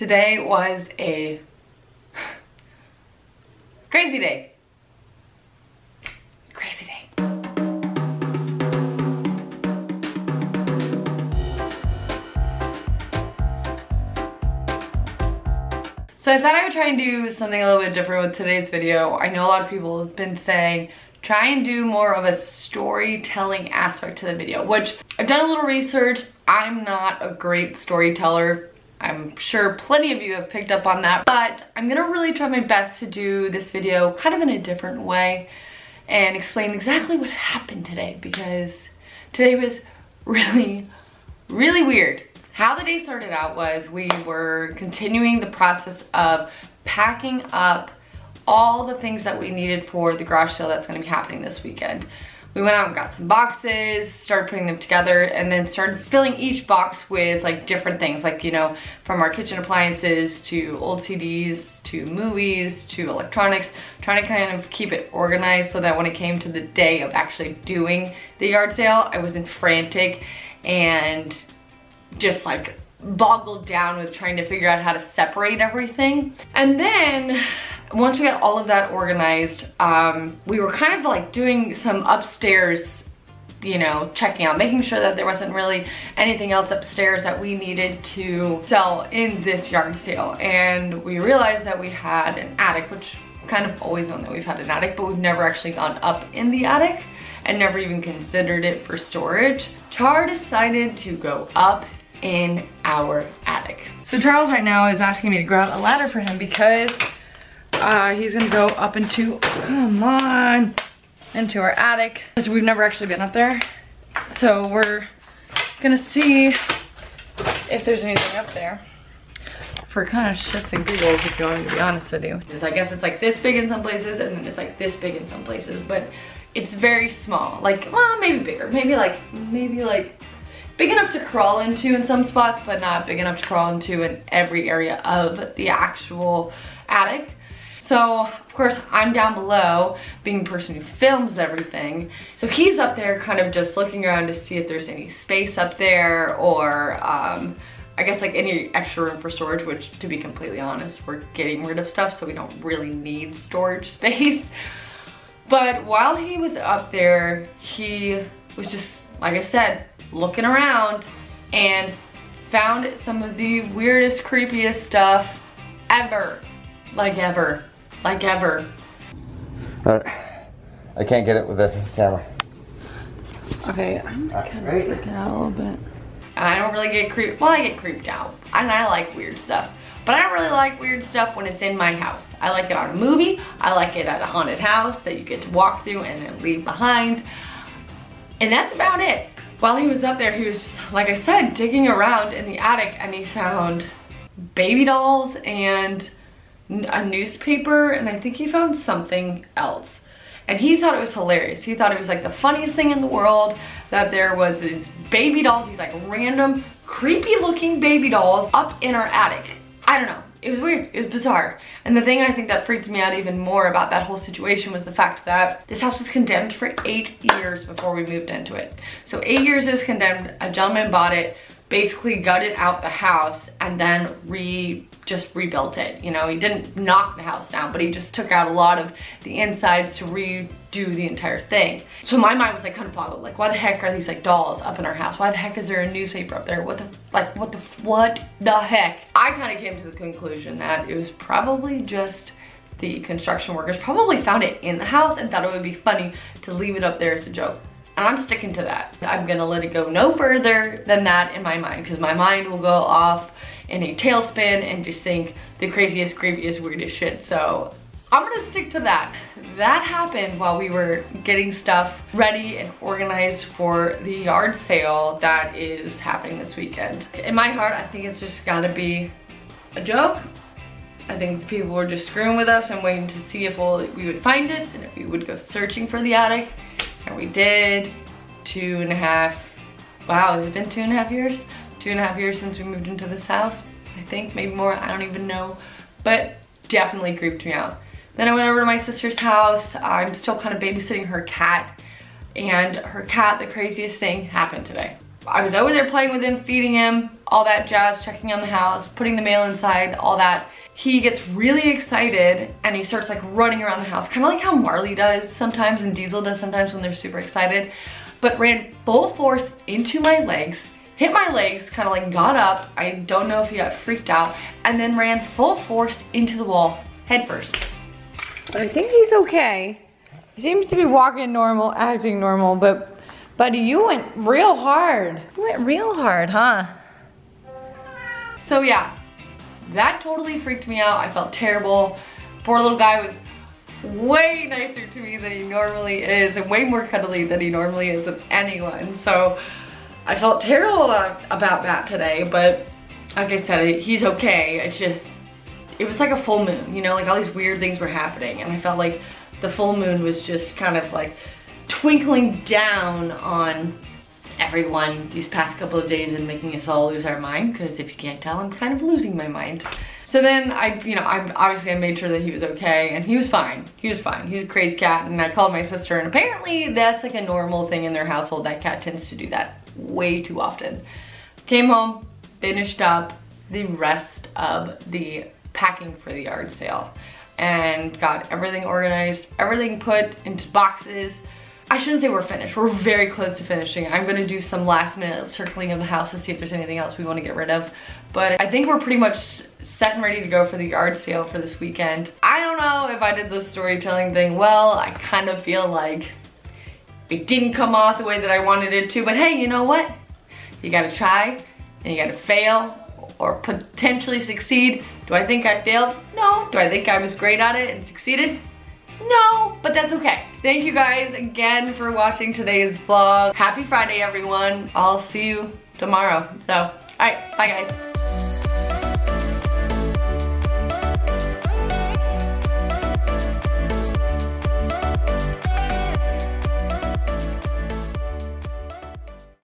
Today was a crazy day. Crazy day. So I thought I would try and do something a little bit different with today's video. I know a lot of people have been saying, try and do more of a storytelling aspect to the video, which I've done a little research. I'm not a great storyteller. I'm sure plenty of you have picked up on that, but I'm gonna really try my best to do this video kind of in a different way and explain exactly what happened today, because today was really weird. How the day started out was we were continuing the process of packing up all the things that we needed for the garage sale that's gonna be happening this weekend. We went out and got some boxes, started putting them together, and then started filling each box with like different things, like, you know, from our kitchen appliances to old CDs to movies to electronics, trying to kind of keep it organized so that when it came to the day of actually doing the yard sale, I wasn't frantic and just like boggled down with trying to figure out how to separate everything. And then once we got all of that organized, we were kind of like doing some upstairs, you know, checking out, making sure that there wasn't really anything else upstairs that we needed to sell in this yard sale. And we realized that we had an attic, which kind of always known that we've had an attic, but we've never actually gone up in the attic and never even considered it for storage. Char decided to go up in our attic. So Charles right now is asking me to grab a ladder for him because he's gonna go up into, into our attic, because we've never actually been up there. So we're gonna see if there's anything up there. For kind of shits and giggles, if you want me to be honest with you. Because I guess it's like this big in some places, and then it's like this big in some places, but it's very small. Like, well, maybe bigger, maybe like big enough to crawl into in some spots, but not big enough to crawl into in every area of the actual attic. So, of course, I'm down below, being the person who films everything. So he's up there kind of just looking around to see if there's any space up there, or I guess like any extra room for storage, which, to be completely honest, we're getting rid of stuff, so we don't really need storage space. But while he was up there, he was just, like I said, looking around and found some of the weirdest, creepiest stuff ever. Like ever. I can't get it with this camera. Okay, I'm kind of freaking out a little bit. And I don't really get creeped, well, I get creeped out. And I like weird stuff. But I don't really like weird stuff when it's in my house. I like it on a movie. I like it at a haunted house that you get to walk through and then leave behind. And that's about it. While he was up there, he was, like I said, digging around in the attic, and he found baby dolls and a newspaper, and I think he found something else. And he thought it was hilarious. He thought it was like the funniest thing in the world that there was these baby dolls, these like random creepy looking baby dolls up in our attic. I don't know. It was weird. It was bizarre. And the thing I think that freaked me out even more about that whole situation was the fact that this house was condemned for 8 years before we moved into it. So 8 years it was condemned. A gentleman bought it, basically gutted out the house, and then just rebuilt it. You know, he didn't knock the house down, but he just took out a lot of the insides to redo the entire thing. So my mind was like kind of boggled, like, why the heck are these like dolls up in our house? Why the heck is there a newspaper up there? What the heck? I kind of came to the conclusion that it was probably just the construction workers probably found it in the house and thought it would be funny to leave it up there as a joke. And I'm sticking to that. I'm gonna let it go no further than that in my mind, because my mind will go off in a tailspin and just think the craziest, creepiest, weirdest shit. So I'm gonna stick to that. That happened while we were getting stuff ready and organized for the yard sale that is happening this weekend. In my heart, I think it's just gotta be a joke. I think people were just screwing with us and waiting to see if we would find it and if we would go searching for the attic. And we did. 2.5, wow, has it been 2.5 years? 2.5 years since we moved into this house, I think, maybe more, I don't even know. But definitely creeped me out. Then I went over to my sister's house. I'm still kind of babysitting her cat. And her cat, the craziest thing happened today. I was over there playing with him, feeding him, all that jazz, checking on the house, putting the mail inside, all that, he gets really excited and he starts like running around the house, kind of like how Marley does sometimes and Diesel does sometimes when they're super excited, but ran full force into my legs, hit my legs, kind of like got up, I don't know if he got freaked out, and then ran full force into the wall, head first. I think he's okay. He seems to be walking normal, acting normal, but buddy, you went real hard. You went real hard, huh? So yeah, that totally freaked me out. I felt terrible. Poor little guy was way nicer to me than he normally is and way more cuddly than he normally is with anyone. So I felt terrible about that today, but like I said, he's okay. It's just, it was like a full moon, you know, like all these weird things were happening and I felt like the full moon was just kind of like twinkling down on everyone these past couple of days and making us all lose our mind, because if you can't tell, I'm kind of losing my mind. So then I made sure that he was okay, and he was fine. He was fine. He's a crazy cat, and I called my sister, and apparently that's like a normal thing in their household. That cat tends to do that way too often. Came home, finished up the rest of the packing for the yard sale, and got everything organized, everything put into boxes. I shouldn't say we're finished. We're very close to finishing. I'm gonna do some last minute circling of the house to see if there's anything else we wanna get rid of. But I think we're pretty much set and ready to go for the yard sale for this weekend. I don't know if I did the storytelling thing well. I kind of feel like it didn't come off the way that I wanted it to, but hey, you know what? You gotta try and you gotta fail or potentially succeed. Do I think I failed? No. Do I think I was great at it and succeeded? No, but that's okay. Thank you guys again for watching today's vlog. Happy Friday, everyone. I'll see you tomorrow. So, all right, bye guys.